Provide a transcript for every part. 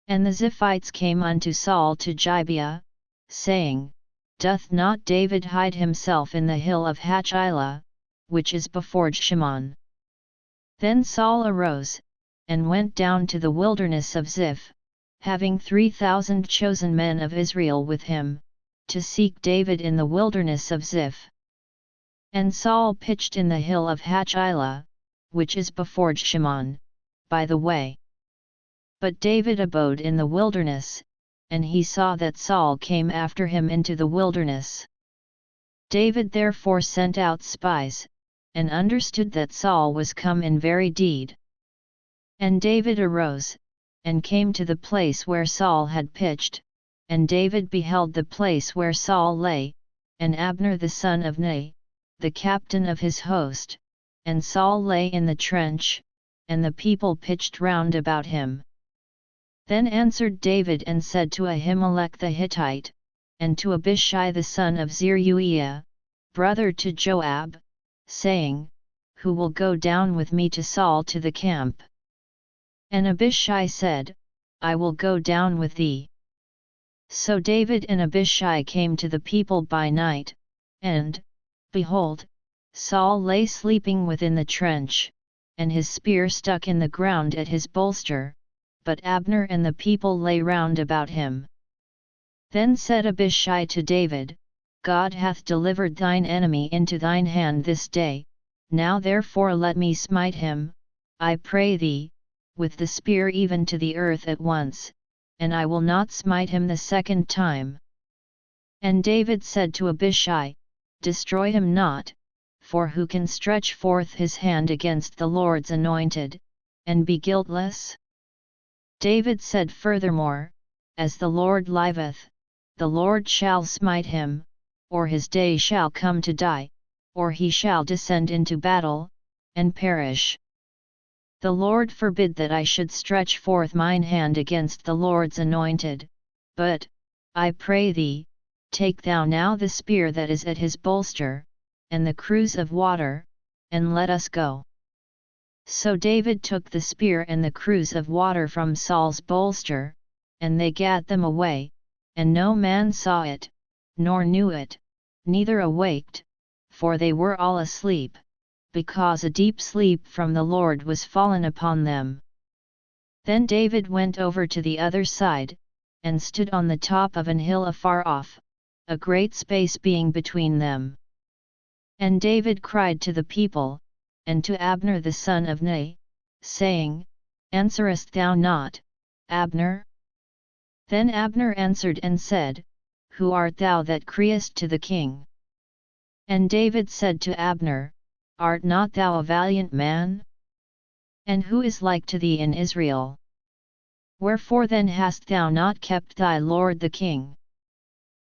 And the Ziphites came unto Saul to Gibeah, saying, Doth not David hide himself in the hill of Hachilah, which is before Shimon? Then Saul arose, and went down to the wilderness of Ziph, having 3,000 chosen men of Israel with him, to seek David in the wilderness of Ziph. And Saul pitched in the hill of Hachilah, which is before Shimon, by the way. But David abode in the wilderness, and he saw that Saul came after him into the wilderness. David therefore sent out spies, and understood that Saul was come in very deed. And David arose, and came to the place where Saul had pitched, and David beheld the place where Saul lay, and Abner the son of Ner, the captain of his host, and Saul lay in the trench, and the people pitched round about him. Then answered David and said to Ahimelech the Hittite, and to Abishai the son of Zeruiah, brother to Joab, saying, Who will go down with me to Saul to the camp? And Abishai said, I will go down with thee. So David and Abishai came to the people by night, and, behold, Saul lay sleeping within the trench, and his spear stuck in the ground at his bolster, but Abner and the people lay round about him. Then said Abishai to David, God hath delivered thine enemy into thine hand this day, now therefore let me smite him, I pray thee, with the spear even to the earth at once, and I will not smite him the second time. And David said to Abishai, Destroy him not, for who can stretch forth his hand against the Lord's anointed, and be guiltless? David said furthermore, As the Lord liveth, the Lord shall smite him, or his day shall come to die, or he shall descend into battle, and perish. The Lord forbid that I should stretch forth mine hand against the Lord's anointed, but, I pray thee, take thou now the spear that is at his bolster, and the cruse of water, and let us go. So David took the spear and the cruse of water from Saul's bolster, and they gat them away, and no man saw it, nor knew it, neither awaked, for they were all asleep, because a deep sleep from the Lord was fallen upon them. Then David went over to the other side, and stood on the top of an hill afar off, a great space being between them. And David cried to the people, and to Abner the son of Ner, saying, Answerest thou not, Abner? Then Abner answered and said, Who art thou that criest to the king? And David said to Abner, Art not thou a valiant man? And who is like to thee in Israel? Wherefore then hast thou not kept thy lord the king?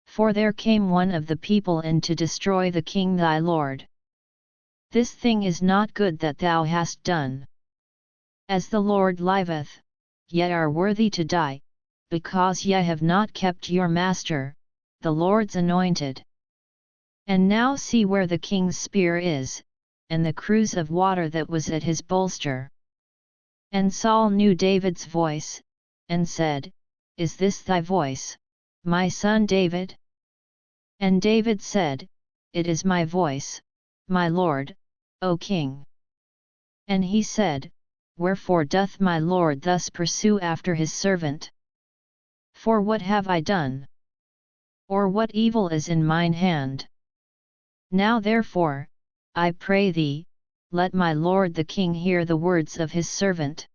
For there came one of the people in to destroy the king thy lord. This thing is not good that thou hast done. As the Lord liveth, ye are worthy to die, because ye have not kept your master, the Lord's anointed. And now see where the king's spear is, and the cruse of water that was at his bolster. And Saul knew David's voice, and said, Is this thy voice, my son David? And David said, It is my voice, my lord, O king. And he said, Wherefore doth my lord thus pursue after his servant? For what have I done? Or what evil is in mine hand? Now therefore, I pray thee, let my lord the king hear the words of his servant.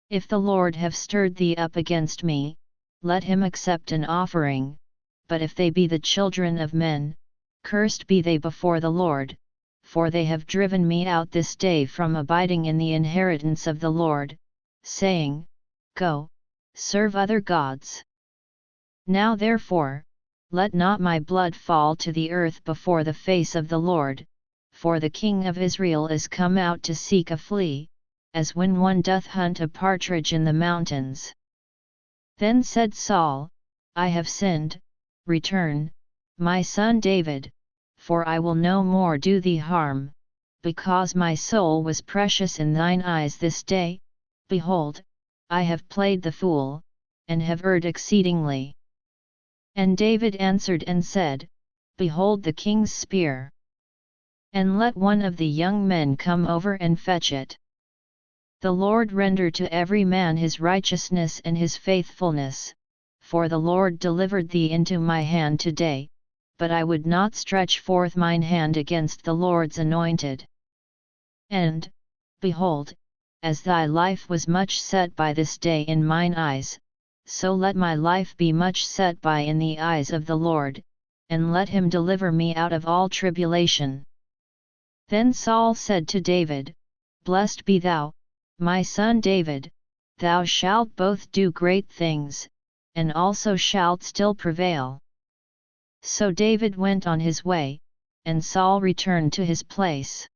If the Lord have stirred thee up against me, let him accept an offering, but if they be the children of men, cursed be they before the Lord, for they have driven me out this day from abiding in the inheritance of the Lord, saying, Go, serve other gods. Now therefore, let not my blood fall to the earth before the face of the Lord, for the king of Israel is come out to seek a flea, as when one doth hunt a partridge in the mountains. Then said Saul, I have sinned, return, my son David, for I will no more do thee harm, because my soul was precious in thine eyes this day. Behold, I have played the fool, and have erred exceedingly. And David answered and said, Behold the king's spear. And let one of the young men come over and fetch it. The Lord render to every man his righteousness and his faithfulness, for the Lord delivered thee into my hand today, but I would not stretch forth mine hand against the Lord's anointed. And, behold, as thy life was much set by this day in mine eyes, so let my life be much set by in the eyes of the Lord, and let him deliver me out of all tribulation. Then Saul said to David, Blessed be thou, my son David, thou shalt both do great things, and also shalt still prevail. So David went on his way, and Saul returned to his place.